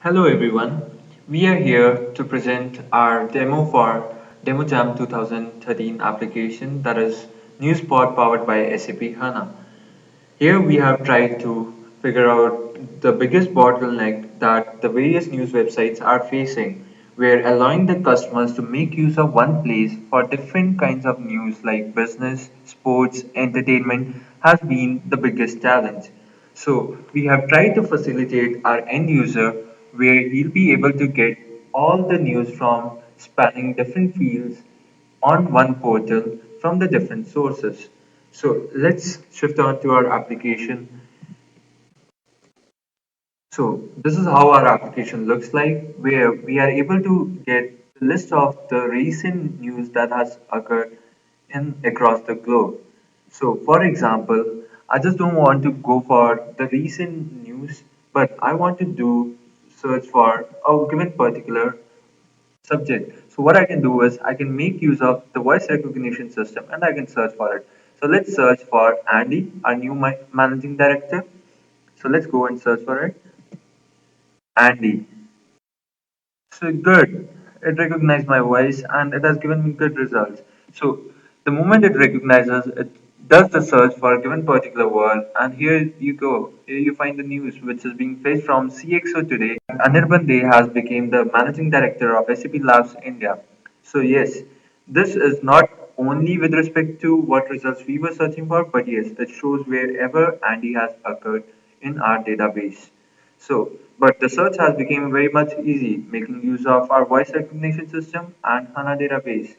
Hello everyone, we are here to present our demo for DemoJAM 2013 application, that is NewsPot powered by SAP HANA. Here we have tried to figure out the biggest bottleneck that the various news websites are facing. We're allowing the customers to make use of one place for different kinds of news like business, sports, entertainment has been the biggest challenge. So we have tried to facilitate our end user where he'll be able to get all the news from spanning different fields on one portal from the different sources. So let's shift on to our application. So this is how our application looks like, where we are able to get a list of the recent news that has occurred in across the globe. So for example, I just don't want to go for the recent news, but I want to do search for a given particular subject. So what I can do is I can make use of the voice recognition system and I can search for it. So let's search for Andy, our new managing director. So let's go and search for it. Andy. So good. It recognized my voice and it has given me good results. So the moment it recognizes, it does the search for a given particular word, and here you go. Here you find the news which is being fetched from CXO today. Anirban Dey has become the managing director of SAP Labs India. So yes, this is not only with respect to what results we were searching for, but yes, it shows wherever Andy has occurred in our database. So, but the search has become very much easy, making use of our voice recognition system and HANA database.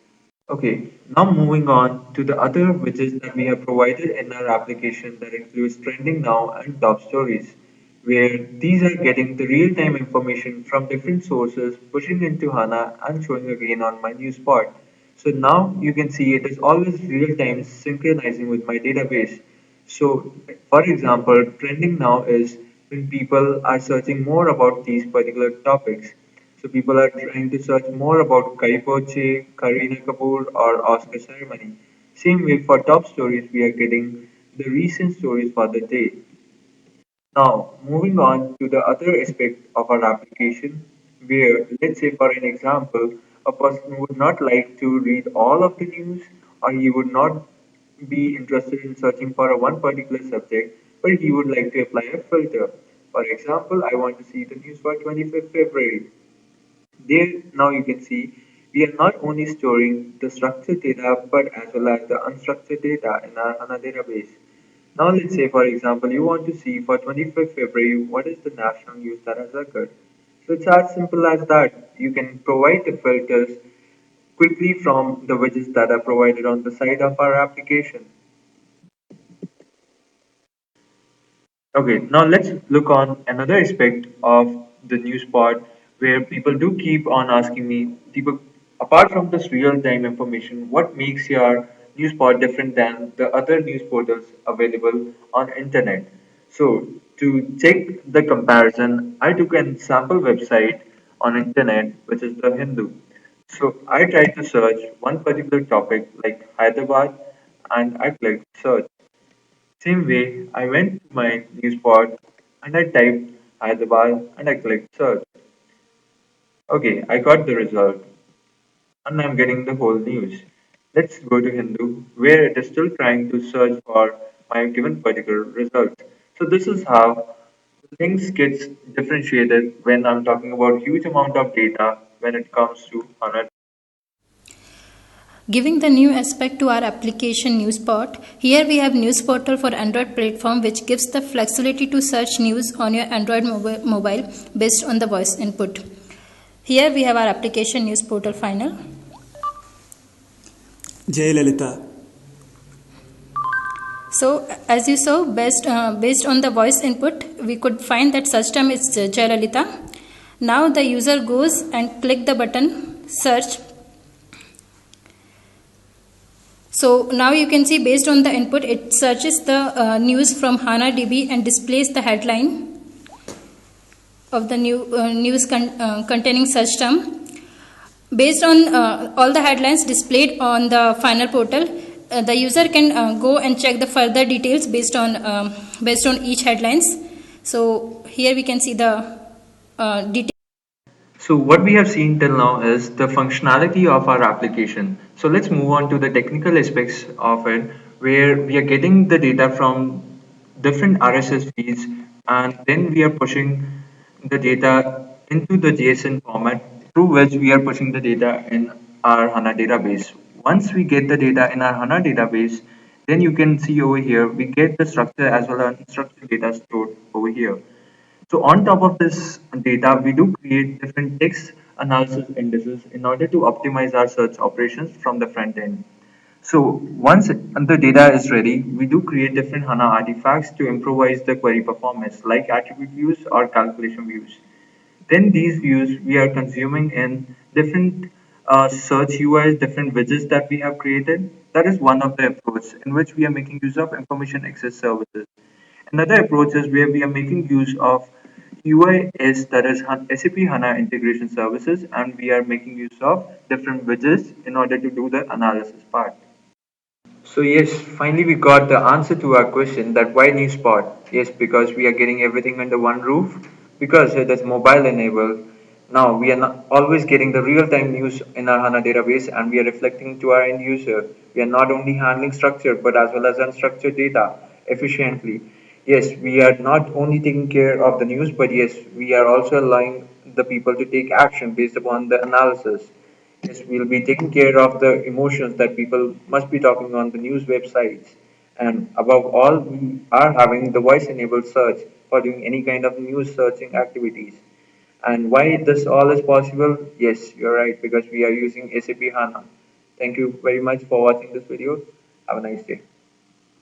Okay, now moving on to the other widgets that we have provided in our application that includes trending now and top stories, where these are getting the real-time information from different sources, pushing into HANA and showing again on my new spot. So now you can see it is always real-time synchronizing with my database. So for example, trending now is when people are searching more about these particular topics. So people are trying to search more about Kai Poche, Kareena Kapoor, or Oscar ceremony. Same way for top stories, we are getting the recent stories for the day. Now, moving on to the other aspect of our application, where let's say for an example, a person would not like to read all of the news, or he would not be interested in searching for a one particular subject, but he would like to apply a filter. For example, I want to see the news for 25th February. There now you can see we are not only storing the structured data but as well as the unstructured data in our HANA database. Now let's say for example you want to see for 25th February what is the national news that has occurred. So it's as simple as that. You can provide the filters quickly from the widgets that are provided on the side of our application. Okay, now let's look on another aspect of the news part where people do keep on asking me, Deepak, apart from this real-time information, what makes your news pod different than the other news portals available on internet? So to check the comparison, I took a sample website on internet, which is the Hindu. So I tried to search one particular topic like Hyderabad and I clicked search. Same way, I went to my news pod and I typed Hyderabad and I clicked search. Okay, I got the result and I'm getting the whole news. Let's go to Hindu where it is still trying to search for my given particular result. So this is how things gets differentiated when I'm talking about huge amount of data when it comes to HANA. Giving the new aspect to our application NewsPot, here we have News Portal for Android platform which gives the flexibility to search news on your Android mobile based on the voice input. Here we have our application News Portal final. Jay Lalita. So as you saw, based on the voice input, we could find that search term is Jayalalitha. Now the user goes and click the button search. So now you can see based on the input, it searches the news from HANA DB and displays the headline of the news containing search term. Based on all the headlines displayed on the final portal, the user can go and check the further details based on each headlines. So here we can see the details. So what we have seen till now is the functionality of our application. So let's move on to the technical aspects of it, where we are getting the data from different RSS feeds, and then we are pushing the data into the JSON format through which we are pushing the data in our HANA database. Once we get the data in our HANA database, then you can see over here, we get the structure as well as unstructured data stored over here. So on top of this data, we do create different text analysis indices in order to optimize our search operations from the front end. So once the data is ready, we do create different HANA artifacts to improvise the query performance, like attribute views or calculation views. Then these views we are consuming in different search UIs, different widgets that we have created. That is one of the approach in which we are making use of information access services. Another approach is where we are making use of UIS, that is SAP HANA integration services, and we are making use of different widgets in order to do the analysis part. So yes, finally we got the answer to our question that why NewsPot? Yes, because we are getting everything under one roof, because it is mobile enabled. Now we are not always getting the real-time news in our HANA database and we are reflecting to our end user. We are not only handling structured but as well as unstructured data efficiently. Yes, we are not only taking care of the news, but yes, we are also allowing the people to take action based upon the analysis. Yes, we'll be taking care of the emotions that people must be talking on the news websites. And above all, we are having the voice enabled search for doing any kind of news searching activities. And why this all is possible? Yes, you're right, because we are using SAP HANA. Thank you very much for watching this video. Have a nice day.